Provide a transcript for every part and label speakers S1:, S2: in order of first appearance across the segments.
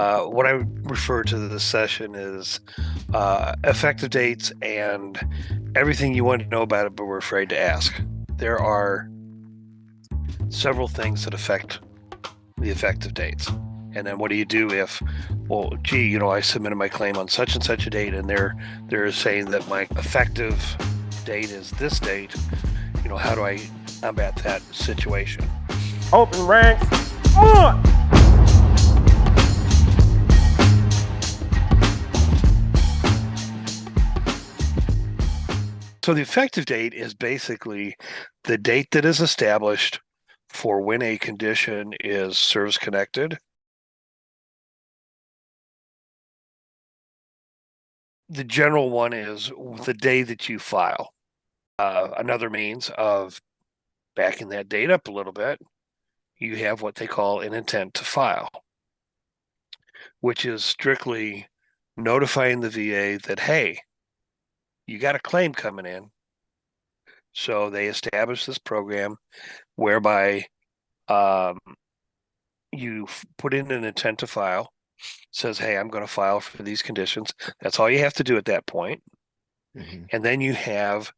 S1: What I refer to this session is effective dates and everything you want to know about it, but we're afraid to ask. There are several things that affect the effective dates. And then what do you do if, well, gee, I submitted my claim on such and such a date, and they're saying that my effective date is this date. How do I combat that situation?
S2: Open ranks. On!
S1: So the effective date is basically the date that is established for when a condition is service connected. The general one is the day that you file. Another means of backing that date up a little bit, you have what they call an intent to file, which is strictly notifying the VA that, hey, you got a claim coming in. So they establish this program whereby um, you put in an intent to file, says, hey, I'm going to file for these conditions. That's all you have to do at that point.
S2: Mm-hmm.
S1: And then you have,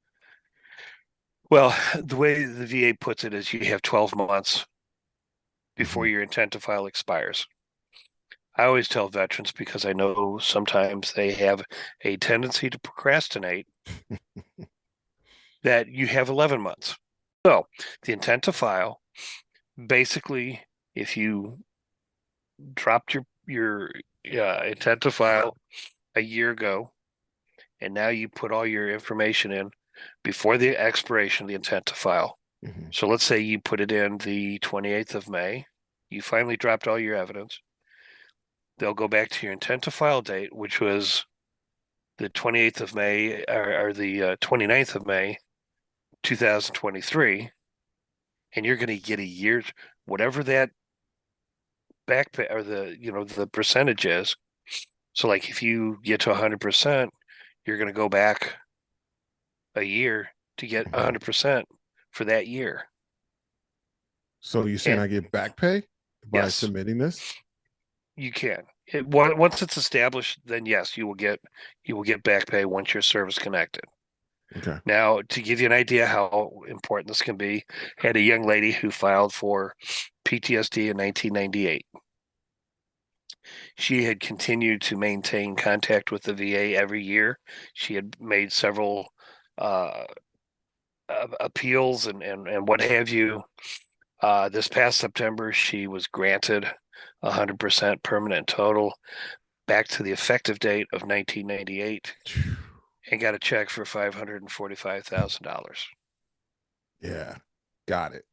S1: well, the way the VA puts it is you have 12 months before your intent to file expires. I always tell veterans, because I know sometimes they have a tendency to procrastinate, that you have 11 months. So the intent to file, basically, if you dropped your intent to file a year ago, and now you put all your information in before the expiration of the intent to file.
S2: Mm-hmm.
S1: So let's say you put it in the 28th of May, you finally dropped all your evidence. They'll go back to your intent to file date, which was the 28th of May or the 29th of May, 2023, and you're going to get a year, whatever that back pay or the percentage is. So like if you get to 100%, you're going to go back a year to get 100% for that year.
S2: So you're saying
S1: And
S2: I get back pay by
S1: yes,
S2: submitting this?
S1: you can. Once it's established, then yes, you will get back pay once you're service connected.
S2: Okay.
S1: Now, to give you an idea how important this can be, I had a young lady who filed for PTSD in 1998. She had continued to maintain contact with the VA every year. She had made several uh, appeals and what have you. This past September, she was granted 100% permanent total back to the effective date of 1998 and got a check for $545,000.
S2: Yeah. Got it.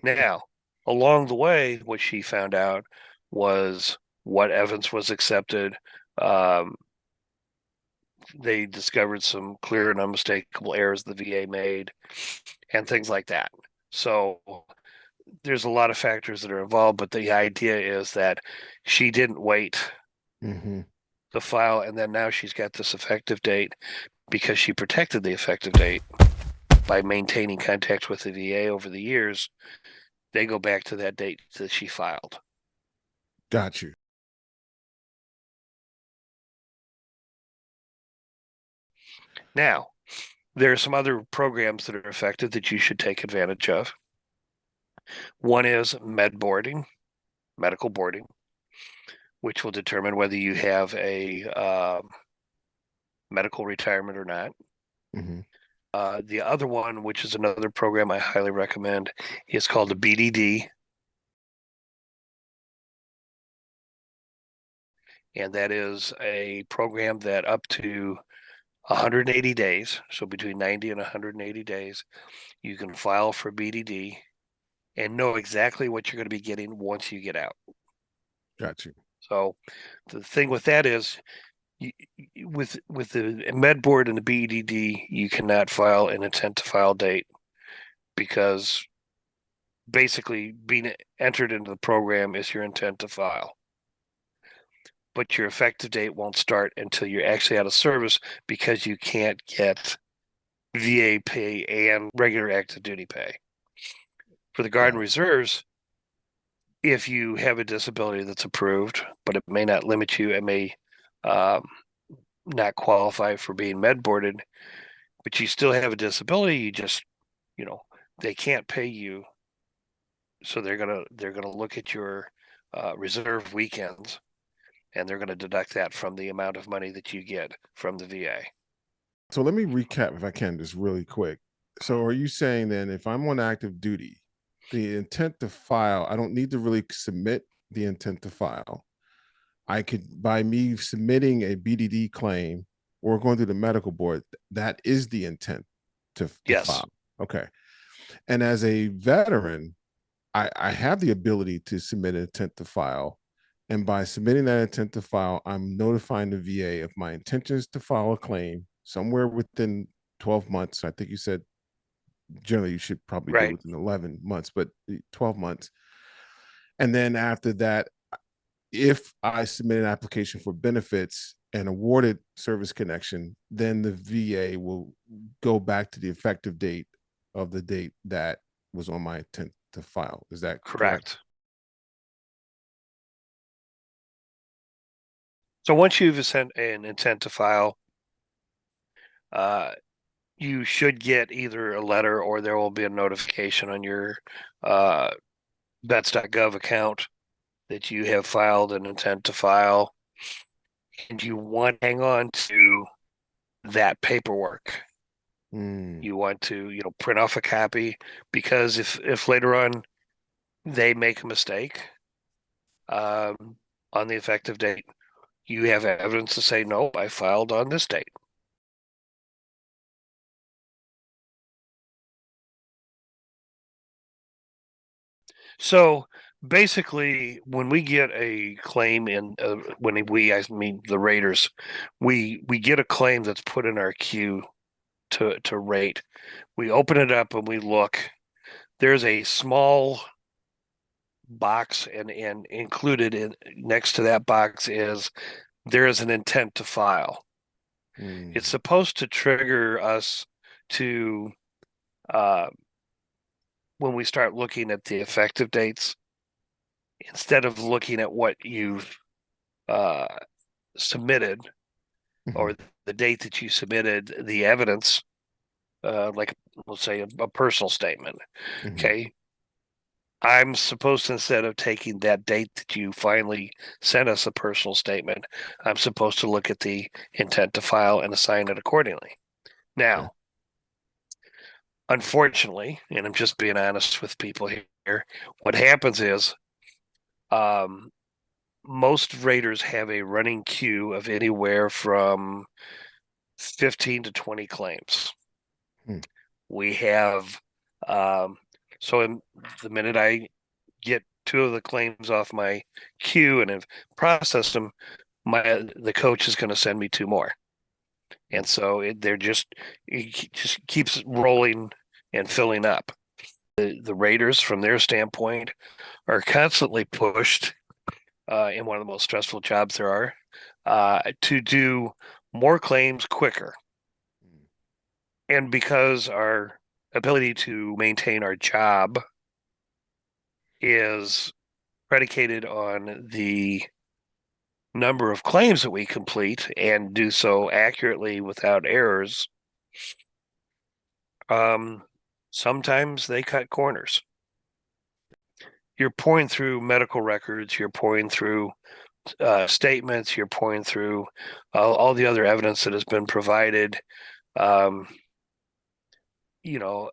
S1: Now, along the way, what she found out was what evidence was accepted. Um, they discovered some clear and unmistakable errors the VA made and things like that. So there's a lot of factors that are involved, but the idea is that she didn't wait
S2: Mm-hmm.
S1: the file, and then now she's got this effective date because she protected the effective date by maintaining contact with the VA over the years. They go back to that date that she filed.
S2: Got you.
S1: Now, there are some other programs that are effective that you should take advantage of. One is medical boarding, which will determine whether you have a medical retirement or not.
S2: Mm-hmm.
S1: The other one, which is another program I highly recommend, is called the BDD, and that is a program that up to 180 days, so between 90 and 180 days, you can file for BDD and know exactly what you're going to be getting once you get out.
S2: Got you.
S1: So the thing with that is, with the med board and the BDD, you cannot file an intent to file date because basically being entered into the program is your intent to file. But your effective date won't start until you're actually out of service because you can't get VA pay and regular active duty pay. For the Guard and
S2: Got
S1: Reserves, if you have a disability that's approved, but it may not limit you, it may um, not qualify for being med boarded, but you still have a disability. You just, you know, they can't pay you, so they're gonna look at your reserve weekends, and they're gonna deduct that from the amount of money that you get from the VA.
S2: So let me recap if I can, just really quick. So are you saying then if I'm on active duty, the intent to file, I don't need to really submit the intent to file. I could, by me submitting a BDD claim or going through the medical board, that is the intent to
S1: Yes,
S2: file. Okay. And as a veteran, I have the ability to submit an intent to file. And by submitting that intent to file, I'm notifying the VA of my intentions to file a claim somewhere within 12 months. I think you said generally you should probably do it
S1: right,
S2: within 11 months, but 12 months. And then after that, if I submit an application for benefits and awarded service connection, then the VA will go back to the effective date of the date that was on my intent to file. Is that correct?
S1: correct. So once you've sent an intent to file, uh, you should get either a letter or there will be a notification on your uh, vets.gov account that you have filed an intent to file, and you want to hang on to that paperwork.
S2: Mm,
S1: You want to, print off a copy, because if later on they make a mistake on the effective date, you have evidence to say, no, I filed on this date. So basically, when we get a claim in, I mean the raters, we get a claim that's put in our queue to rate. We open it up and we look. There's a small box, and included in next to that box is there is an intent to file. It's
S2: mm,
S1: supposed to trigger us to uh, when we start looking at the effective dates, instead of looking at what you've uh, submitted,
S2: mhm,
S1: or the date that you submitted the evidence, like let's say a personal statement.
S2: mhm.
S1: Okay, I'm supposed to, instead of taking that date that you finally sent us a personal statement, I'm supposed to look at the intent to file and assign it accordingly.
S2: Okay.
S1: Now, unfortunately, and I'm just being honest with people here, what happens is um, most raters have a running queue of anywhere from 15 to 20 claims.
S2: Mm,
S1: We have, um, so in the minute I get two of the claims off my queue and have processed them, the coach is going to send me two more,
S2: mm,
S1: and so it just keeps rolling and filling up. The raters, from their standpoint, are constantly pushed in one of the most stressful jobs there are, to do more claims quicker.
S2: mm,
S1: And because our ability to maintain our job is predicated on the number of claims that we complete and do so accurately without errors, um, sometimes they cut corners. You're pouring through medical records, you're pouring through statements, you're pouring through all the other evidence that has been provided. Um, you know,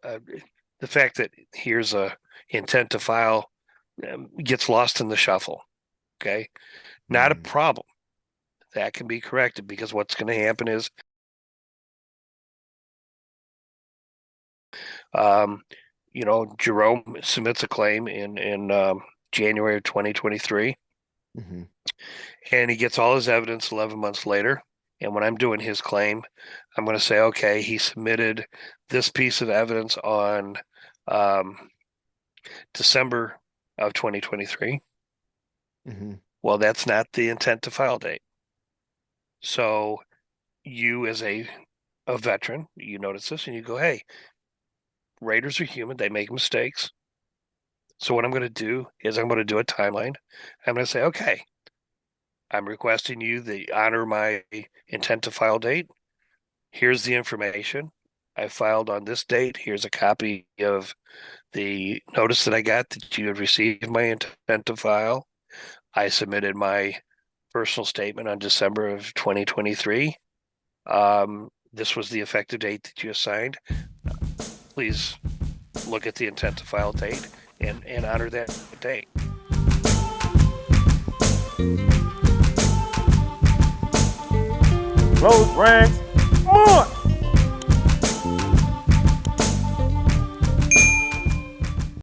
S1: the fact that here's a intent to file gets lost in the shuffle. Okay, not a
S2: mm,
S1: problem. That can be corrected, because what's going to happen is Um, Jerome submits a claim in January of 2023,
S2: mhm,
S1: and he gets all his evidence 11 months later. And when I'm doing his claim, I'm going to say, okay, he submitted this piece of evidence on um, December of 2023.
S2: mhm.
S1: Well, that's not the intent to file date. So you, as a veteran, you notice this and you go, hey, raters are human. They make mistakes. So what I'm going to do is I'm going to do a timeline. I'm going to say, okay, I'm requesting you to honor my intent to file date. Here's the information. I filed on this date. Here's a copy of the notice that I got that you had received my intent to file. I submitted my personal statement on December of 2023. This was the effective date that you assigned. Please look at the intent to file date and honor that date.
S3: Close ranks, march!